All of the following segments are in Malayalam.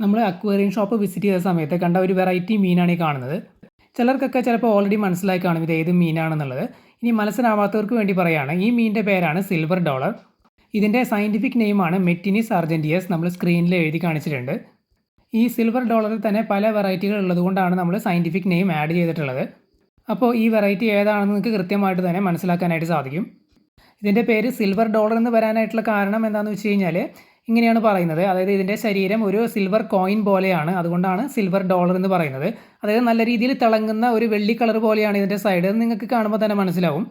നമ്മൾ അക്വേറിയം ഷോപ്പ് വിസിറ്റ് ചെയ്ത സമയത്ത് കണ്ട ഒരു വെറൈറ്റി മീനാണ് ഈ കാണുന്നത്. ചിലർക്കൊക്കെ ചിലപ്പോൾ ഓൾറെഡി മനസ്സിലായി കാണും ഇത് ഏത് മീനാണെന്നുള്ളത്. ഇനി മനസ്സിലാവാത്തവർക്ക് വേണ്ടി പറയുകയാണ്, ഈ മീനിൻ്റെ പേരാണ് സിൽവർ ഡോളർ. ഇതിൻ്റെ സയൻറ്റിഫിക് നെയിമാണ് മെറ്റിനിസ് അർജൻറ്റിയസ്. നമ്മൾ സ്ക്രീനിൽ എഴുതി കാണിച്ചിട്ടുണ്ട്. ഈ സിൽവർ ഡോളറിൽ തന്നെ പല വെറൈറ്റികൾ ഉള്ളതുകൊണ്ടാണ് നമ്മൾ സയൻറ്റിഫിക് നെയിം ആഡ് ചെയ്തിട്ടുള്ളത്. അപ്പോൾ ഈ വെറൈറ്റി ഏതാണെന്ന് നിങ്ങൾക്ക് കൃത്യമായിട്ട് തന്നെ മനസ്സിലാക്കാനായിട്ട് സാധിക്കും. ഇതിൻ്റെ പേര് സിൽവർ ഡോളർ എന്ന് വരാനായിട്ടുള്ള കാരണം എന്താണെന്ന് വെച്ച് കഴിഞ്ഞാൽ ഇങ്ങനെയാണ് പറയുന്നത്. അതായത് ഇതിൻ്റെ ശരീരം ഒരു സിൽവർ കോയിൻ പോലെയാണ്, അതുകൊണ്ടാണ് സിൽവർ ഡോളർ എന്ന് പറയുന്നത്. അതായത് നല്ല രീതിയിൽ തിളങ്ങുന്ന ഒരു വെള്ളി കളർ പോലെയാണ് ഇതിൻ്റെ സൈഡ്, നിങ്ങൾക്ക് കാണുമ്പോൾ തന്നെ മനസ്സിലാവും.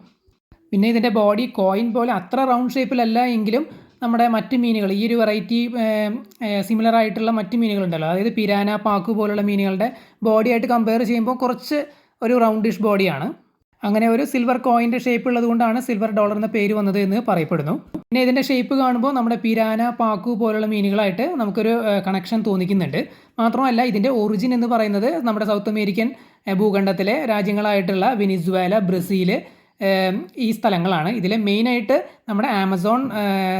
പിന്നെ ഇതിൻ്റെ ബോഡി കോയിൻ പോലെ അത്ര റൗണ്ട് ഷേപ്പിലല്ല എങ്കിലും നമ്മുടെ മറ്റ് മീനുകൾ, ഈ ഒരു വെറൈറ്റി സിമിലർ ആയിട്ടുള്ള മറ്റ് മീനുകളുണ്ടല്ലോ, അതായത് പിരാന, പാക്കു പോലുള്ള മീനുകളുടെ ബോഡിയായിട്ട് കമ്പയർ ചെയ്യുമ്പോൾ കുറച്ച് ഒരു റൗണ്ടിഷ് ബോഡിയാണ്. അങ്ങനെ ഒരു സിൽവർ കോയിൻ്റെ ഷേപ്പ് ഉള്ളത് കൊണ്ടാണ് സിൽവർ ഡോളർ എന്ന പേര് വന്നത് എന്ന് പറയപ്പെടുന്നു. പിന്നെ ഇതിൻ്റെ ഷേപ്പ് കാണുമ്പോൾ നമ്മുടെ പിരാന, പാക്കു പോലുള്ള മീനുകളായിട്ട് നമുക്കൊരു കണക്ഷൻ തോന്നിക്കുന്നുണ്ട്. മാത്രമല്ല ഇതിൻ്റെ ഒറിജിൻ എന്ന് പറയുന്നത് നമ്മുടെ സൗത്ത് അമേരിക്കൻ ഭൂഖണ്ഡത്തിലെ രാജ്യങ്ങളായിട്ടുള്ള വെനിസ്വേല, ബ്രസീൽ, ഈ സ്ഥലങ്ങളാണ്. ഇതിൽ മെയിനായിട്ട് നമ്മുടെ ആമസോൺ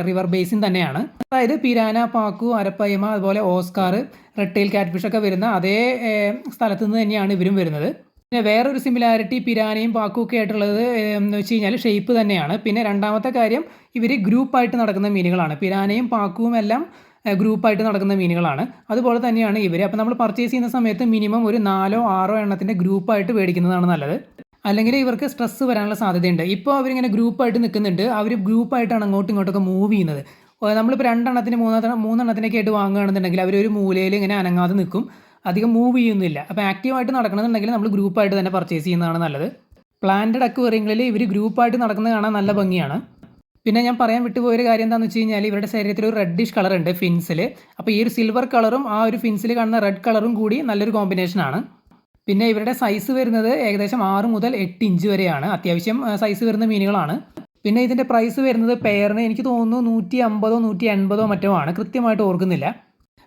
റിവർ ബേസിൻ തന്നെയാണ്. അതായത് പിരാന, പാക്കു, അരപ്പയ്മ, അതുപോലെ ഓസ്കാർ, റെഡ് ടെയിൽ കാറ്റ്ഫിഷ് ഒക്കെ വരുന്ന അതേ സ്ഥലത്തു നിന്ന് തന്നെയാണ് ഇവരും വരുന്നത്. പിന്നെ വേറൊരു സിമിലാരിറ്റി പിരാനയും പാക്കും ഒക്കെ ആയിട്ടുള്ളത് എന്ന് വെച്ച് കഴിഞ്ഞാൽ ഷേപ്പ് തന്നെയാണ്. പിന്നെ രണ്ടാമത്തെ കാര്യം, ഇവർ ഗ്രൂപ്പായിട്ട് നടക്കുന്ന മീനുകളാണ്. പിരാനയും പാക്കുവും എല്ലാം ഗ്രൂപ്പായിട്ട് നടക്കുന്ന മീനുകളാണ്. അതുപോലെ തന്നെയാണ് ഇവർ. അപ്പോൾ നമ്മൾ പർച്ചേസ് ചെയ്യുന്ന സമയത്ത് മിനിമം ഒരു 4-6 എണ്ണത്തിൻ്റെ ഗ്രൂപ്പായിട്ട് മേടിക്കുന്നതാണ് നല്ലത്. അല്ലെങ്കിൽ ഇവർക്ക് സ്ട്രെസ്സ് വരാനുള്ള സാധ്യതയുണ്ട്. ഇപ്പോൾ അവരിങ്ങനെ ഗ്രൂപ്പായിട്ട് നിൽക്കുന്നുണ്ട്, അവർ ഗ്രൂപ്പായിട്ടാണ് അങ്ങോട്ടും ഇങ്ങോട്ടൊക്കെ മൂവ് ചെയ്യുന്നത്. നമ്മളിപ്പോൾ 2 എണ്ണത്തിന് 3 എണ്ണത്തിനൊക്കെ ആയിട്ട് വാങ്ങുകയാണെന്നുണ്ടെങ്കിൽ അവരൊരു മൂലയിൽ ഇങ്ങനെ അനങ്ങാതെ നിൽക്കും, അധികം മൂവ് ചെയ്യുന്നില്ല. അപ്പോൾ ആക്റ്റീവായിട്ട് നടക്കണമെന്നുണ്ടെങ്കിൽ നമ്മൾ ഗ്രൂപ്പായിട്ട് തന്നെ പർച്ചേസ് ചെയ്യുന്നതാണ് നല്ലത്. പ്ലാന്റഡ് അക്വേറിയങ്ങളിൽ ഇവർ ഗ്രൂപ്പായിട്ട് നടക്കുന്നത് കാണാൻ നല്ല ഭംഗിയാണ്. പിന്നെ ഞാൻ പറയാൻ വിട്ടുപോയൊരു കാര്യം എന്താണെന്ന് വെച്ച് കഴിഞ്ഞാൽ ഇവരുടെ ശരീരത്തിൽ ഒരു റെഡിഷ് കളർ ഉണ്ട് ഫിൻസിൽ. അപ്പോൾ ഈ ഒരു സിൽവർ കളറും ആ ഒരു ഫിൻസിൽ കാണുന്ന റെഡ് കളറും കൂടി നല്ലൊരു കോമ്പിനേഷനാണ്. പിന്നെ ഇവരുടെ സൈസ് വരുന്നത് ഏകദേശം 6 മുതൽ 8 ഇഞ്ച് വരെയാണ്. അത്യാവശ്യം സൈസ് വരുന്ന മീനുകളാണ്. പിന്നെ ഇതിൻ്റെ പ്രൈസ് വരുന്നത് പെയറിന് എനിക്ക് തോന്നുന്നു 150 180 മറ്റോ ആണ്, കൃത്യമായിട്ട് ഓർക്കുന്നില്ല.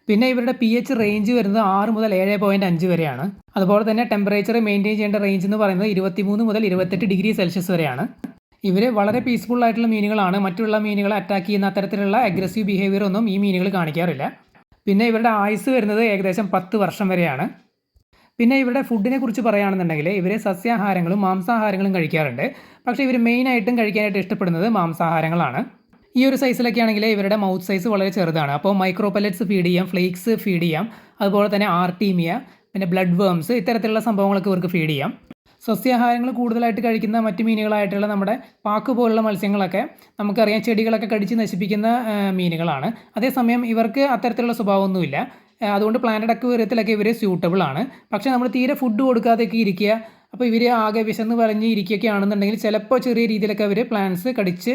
പിന്നെ ഇവരുടെ pH റേഞ്ച് വരുന്നത് 6 മുതൽ 7.5 വരെയാണ്. അതുപോലെ തന്നെ ടെമ്പറേച്ചർ മെയിൻറ്റെയിൻ ചെയ്യേണ്ട റേഞ്ച് എന്ന് പറയുന്നത് 23 മുതൽ 28 ഡിഗ്രി സെൽഷ്യസ് വരെയാണ്. ഇവർ വളരെ പീസ്ഫുൾ ആയിട്ടുള്ള മീനുകളാണ്. മറ്റുള്ള മീനുകളെ അറ്റാക്ക് ചെയ്യുന്ന അത്തരത്തിലുള്ള അഗ്രസീവ് ബിഹേവിയർ ഒന്നും ഈ മീനുകൾ കാണിക്കാറില്ല. പിന്നെ ഇവരുടെ ആയുസ് വരുന്നത് ഏകദേശം 10 വർഷം വരെയാണ്. പിന്നെ ഇവരുടെ ഫുഡിനെ കുറിച്ച് പറയുകയാണെന്നുണ്ടെങ്കിൽ ഇവർ സസ്യാഹാരങ്ങളും മാംസാഹാരങ്ങളും കഴിക്കാറുണ്ട്. പക്ഷേ ഇവർ മെയിനായിട്ടും കഴിക്കാനായിട്ട് ഇഷ്ടപ്പെടുന്നത് മാംസാഹാരങ്ങളാണ്. ഈ ഒരു സൈസിലൊക്കെ ആണെങ്കിൽ ഇവരുടെ മൗത്ത് സൈസ് വളരെ ചെറുതാണ്. അപ്പോൾ മൈക്രോ പെല്ലറ്റ്സ് ഫീഡ് ചെയ്യാം, ഫ്ലേക്സ് ഫീഡ് ചെയ്യാം, അതുപോലെ തന്നെ ആർട്ടീമിയ, പിന്നെ ബ്ലഡ് വേംസ്, ഇത്തരത്തിലുള്ള സംഭവങ്ങളൊക്കെ ഇവർക്ക് ഫീഡ് ചെയ്യാം. സസ്യാഹാരങ്ങൾ കൂടുതലായിട്ട് കഴിക്കുന്ന മറ്റ് മീനുകളായിട്ടുള്ള നമ്മുടെ പാക്ക് പോലുള്ള മത്സ്യങ്ങളൊക്കെ നമുക്കറിയാം ചെടികളൊക്കെ കടിച്ച് നശിപ്പിക്കുന്ന മീനുകളാണ്. അതേസമയം ഇവർക്ക് അത്തരത്തിലുള്ള സ്വഭാവമൊന്നുമില്ല. അതുകൊണ്ട് പ്ലാന്റഡ് അക്വേറിയത്തിലൊക്കെ ഇവർ സ്യൂട്ടബിൾ ആണ്. പക്ഷേ നമ്മൾ തീരെ ഫുഡ് കൊടുക്കാതെയൊക്കെ ഇരിക്കുക, അപ്പോൾ ഇവർ ആകെ വിശന്ന് വലഞ്ഞ് ഇരിക്കുകയൊക്കെ ആണെന്നുണ്ടെങ്കിൽ ചിലപ്പോൾ ചെറിയ രീതിയിലൊക്കെ അവർ പ്ലാന്റ്സ് കടിച്ച്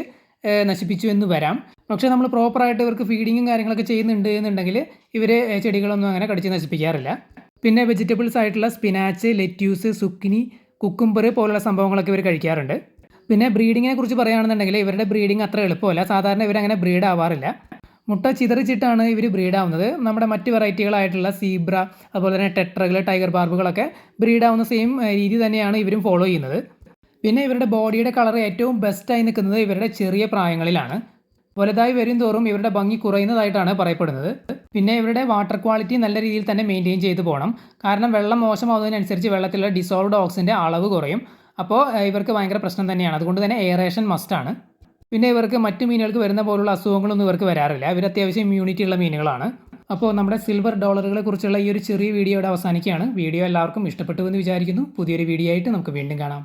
നശിപ്പിച്ചു എന്ന് വരാം. പക്ഷേ നമ്മൾ പ്രോപ്പറായിട്ട് ഇവർക്ക് ഫീഡിങ്ങും കാര്യങ്ങളൊക്കെ ചെയ്യുന്നുണ്ട് എന്നുണ്ടെങ്കിൽ ഇവർ ചെടികളൊന്നും അങ്ങനെ കടിച്ച് നശിപ്പിക്കാറില്ല. പിന്നെ വെജിറ്റബിൾസ് ആയിട്ടുള്ള സ്പിനാച്ച്, ലെറ്റ്യൂസ്, സുക്കിനി, കുക്കുംബർ പോലുള്ള സംഭവങ്ങളൊക്കെ ഇവർ കഴിക്കാറുണ്ട്. പിന്നെ ബ്രീഡിങ്ങിനെ കുറിച്ച് പറയുകയാണെന്നുണ്ടെങ്കിൽ ഇവരുടെ ബ്രീഡിങ് അത്ര എളുപ്പമല്ല. സാധാരണ ഇവരങ്ങനെ ബ്രീഡ് ആവാറില്ല. മുട്ട ചിതറിച്ചിട്ടാണ് ഇവർ ബ്രീഡ് ആവുന്നത്. നമ്മുടെ മറ്റ് വെറൈറ്റികളായിട്ടുള്ള സീബ്ര, അതുപോലെ തന്നെ ടെട്രകൾ, ടൈഗർ ബാർബുകളൊക്കെ ബ്രീഡ് ആവുന്ന സെയിം രീതി തന്നെയാണ് ഇവരും ഫോളോ ചെയ്യുന്നത്. പിന്നെ ഇവരുടെ ബോഡിയുടെ കളർ ഏറ്റവും ബെസ്റ്റായി നിൽക്കുന്നത് ഇവരുടെ ചെറിയ പ്രായങ്ങളിലാണ്. വലുതായി വരും തോറും ഇവരുടെ ഭംഗി കുറയുന്നതായിട്ടാണ് പറയപ്പെടുന്നത്. പിന്നെ ഇവരുടെ വാട്ടർ ക്വാളിറ്റി നല്ല രീതിയിൽ തന്നെ മെയിൻറ്റെയിൻ ചെയ്ത് പോകണം. കാരണം വെള്ളം മോശമാവുന്നതിനനുസരിച്ച് വെള്ളത്തിലുള്ള ഡിസോൾവ്ഡ് ഓക്സിജൻ്റെ അളവ് കുറയും. അപ്പോൾ ഇവർക്ക് ഭയങ്കര പ്രശ്നം തന്നെയാണ്. അതുകൊണ്ട് തന്നെ എയറേഷൻ മസ്റ്റാണ്. പിന്നെ ഇവർക്ക് മറ്റു മീനുകൾക്ക് വരുന്ന പോലുള്ള അസുഖങ്ങളൊന്നും ഇവർക്ക് വരാറില്ല. ഇവർ അത്യാവശ്യം ഇമ്മ്യൂണിറ്റി ഉള്ള മീനുകളാണ്. അപ്പോൾ നമ്മുടെ സിൽവർ ഡോളറുകളെ കുറിച്ചുള്ള ഈ ഒരു ചെറിയ വീഡിയോ ഇവിടെ അവസാനിക്കുകയാണ്. വീഡിയോ എല്ലാവർക്കും ഇഷ്ടപ്പെട്ടു എന്ന് വിചാരിക്കുന്നു. പുതിയൊരു വീഡിയോ ആയിട്ട് നമുക്ക് വീണ്ടും കാണാം.